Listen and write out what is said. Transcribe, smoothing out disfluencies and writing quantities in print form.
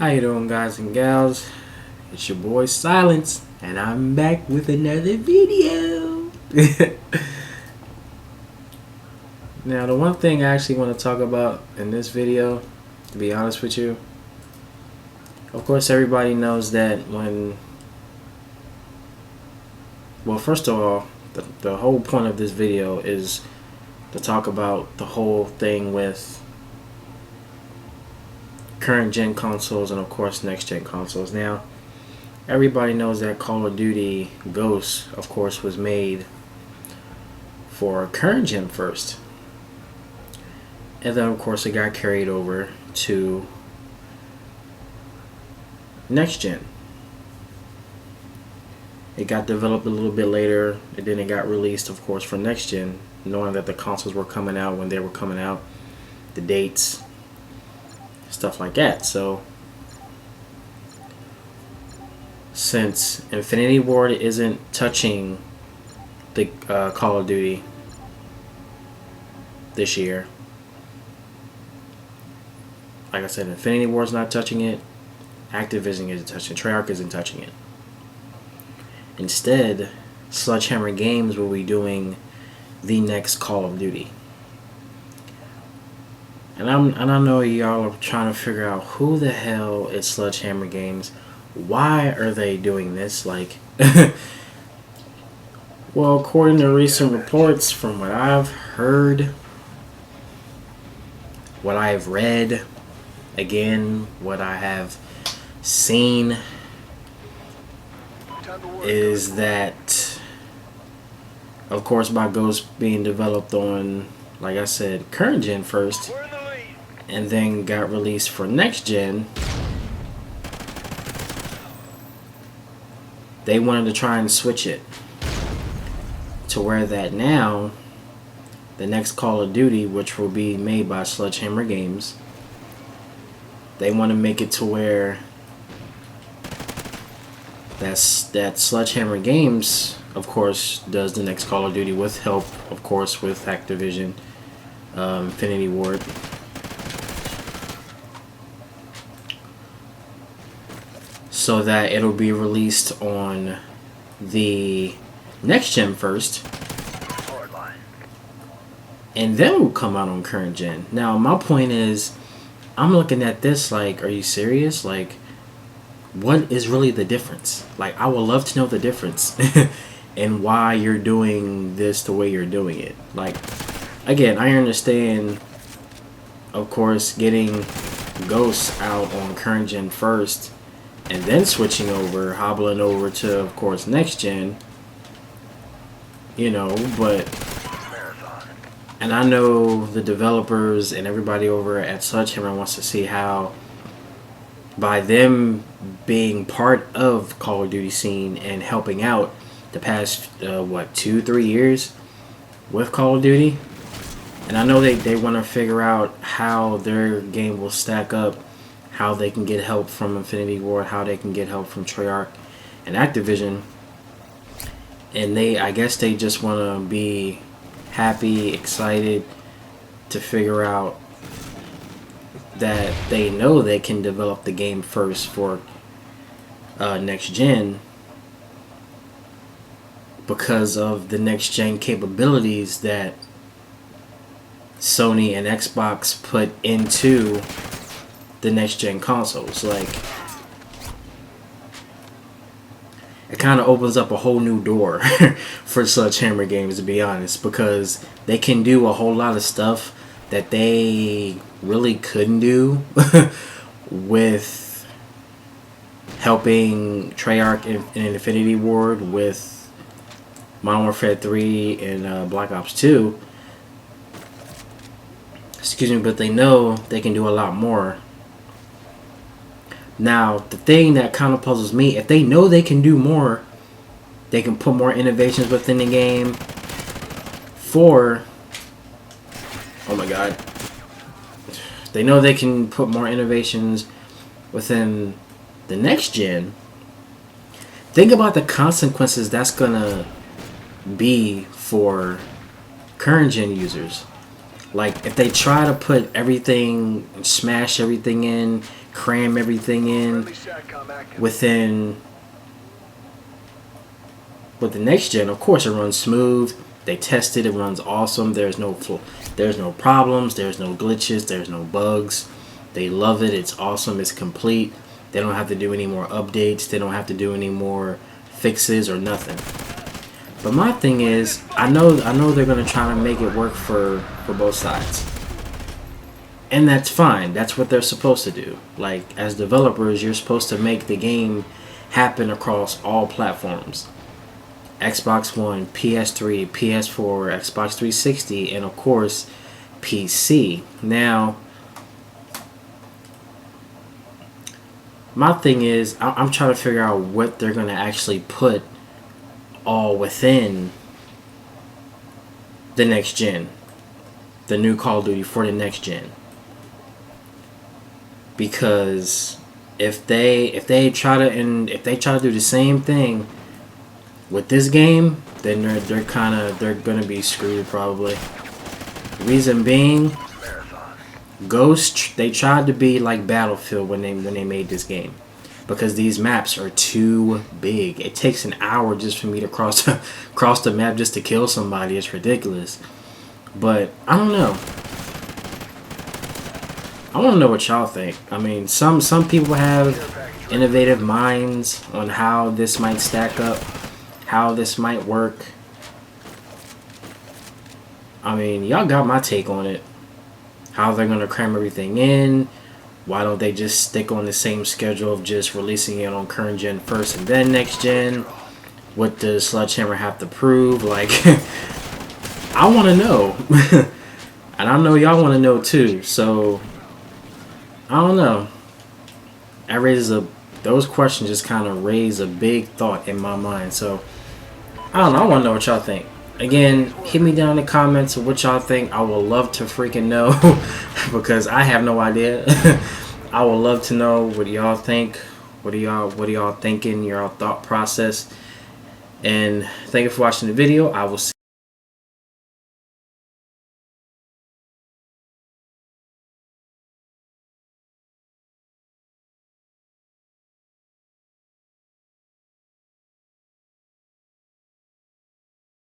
How you doing, guys and gals? It's your boy Silence, and I'm back with another video. Now, the one thing I actually want to talk about in this video, to be honest with you, of course everybody knows that well, first of all, the whole point of this video is to talk about the whole thing with current gen consoles and of course next gen consoles. Now, everybody knows that Call of Duty Ghosts, of course, was made for current gen first, and then of course it got carried over to next gen. It got developed a little bit later, and then it got released, of course, for next gen, knowing that the consoles were coming out when they were coming out, the dates, stuff like that. So since Infinity Ward isn't touching the Call of Duty this year, like I said, Infinity Ward's not touching it, Activision isn't touching it, Treyarch isn't touching it. Instead, Sledgehammer Games will be doing the next Call of Duty. And I know y'all are trying to figure out who the hell is Sledgehammer Games. Why are they doing this? Like, well, according to recent reports, from what I've heard, what I've read, again, what I have seen, is that, of course, by Ghost being developed on, like I said, current gen first, and then got released for next gen, they wanted to try and switch it to where that now the next Call of Duty, which will be made by Sledgehammer Games, they want to make it to where that Sledgehammer Games, of course, does the next Call of Duty with help, of course, with Activision, Infinity Ward. So that it'll be released on the next gen first, and then it'll come out on current gen. Now, my point is, I'm looking at this like, are you serious? Like, what is really the difference? Like, I would love to know the difference and why you're doing this the way you're doing it. Like, again, I understand, of course, getting Ghosts out on current gen first and then switching over, hobbling over to, of course, next gen, you know, but, and I know the developers and everybody over at Sledgehammer wants to see how, by them being part of Call of Duty scene and helping out the past, 2-3 years with Call of Duty, and I know they want to figure out how their game will stack up, how they can get help from Infinity Ward, how they can get help from Treyarch and Activision, and I guess they just want to be happy, excited to figure out that they know they can develop the game first for next gen because of the next gen capabilities that Sony and Xbox put into the next gen consoles. Like, it kind of opens up a whole new door for Sledgehammer Games, to be honest, because they can do a whole lot of stuff that they really couldn't do with helping Treyarch and Infinity Ward with Modern Warfare 3 and Black Ops 2. Excuse me, but they know they can do a lot more. Now, the thing that kind of puzzles me, if they know they can do more, they can put more innovations within the game for, oh my god, they know they can put more innovations within the next gen. Think about the consequences that's gonna be for current gen users. Like, if they try to put everything, smash everything in, cram everything in within. With the next gen, of course, it runs smooth. They tested it, runs awesome. There's no problems. There's no glitches. There's no bugs. They love it. It's awesome. It's complete. They don't have to do any more updates. They don't have to do any more fixes or nothing. But my thing is, I know they're gonna try to make it work for both sides, and that's fine. That's what they're supposed to do. Like, as developers, you're supposed to make the game happen across all platforms. Xbox One, PS3, PS4, Xbox 360, and of course, PC. Now, my thing is, I'm trying to figure out what they're going to actually put all within the next gen. The new Call of Duty for the next gen. Because if they try to do the same thing with this game, then they're gonna be screwed probably. Reason being, Ghost, they tried to be like Battlefield when they made this game, because these maps are too big. It takes an hour just for me to cross the map just to kill somebody. It's ridiculous. But I don't know. I want to know what y'all think. I mean, some people have innovative minds on how this might stack up, how this might work. I mean, y'all got my take on it. How they're going to cram everything in. Why don't they just stick on the same schedule of just releasing it on current gen first and then next gen? What does Sledgehammer have to prove? Like, I want to know. And I know y'all want to know too. So, I don't know. Those questions just kind of raise a big thought in my mind. So, I don't know. I want to know what y'all think. Again, hit me down in the comments of what y'all think. I would love to freaking know because I have no idea. I would love to know what y'all think. What are y'all thinking? Your thought process. And thank you for watching the video. I will see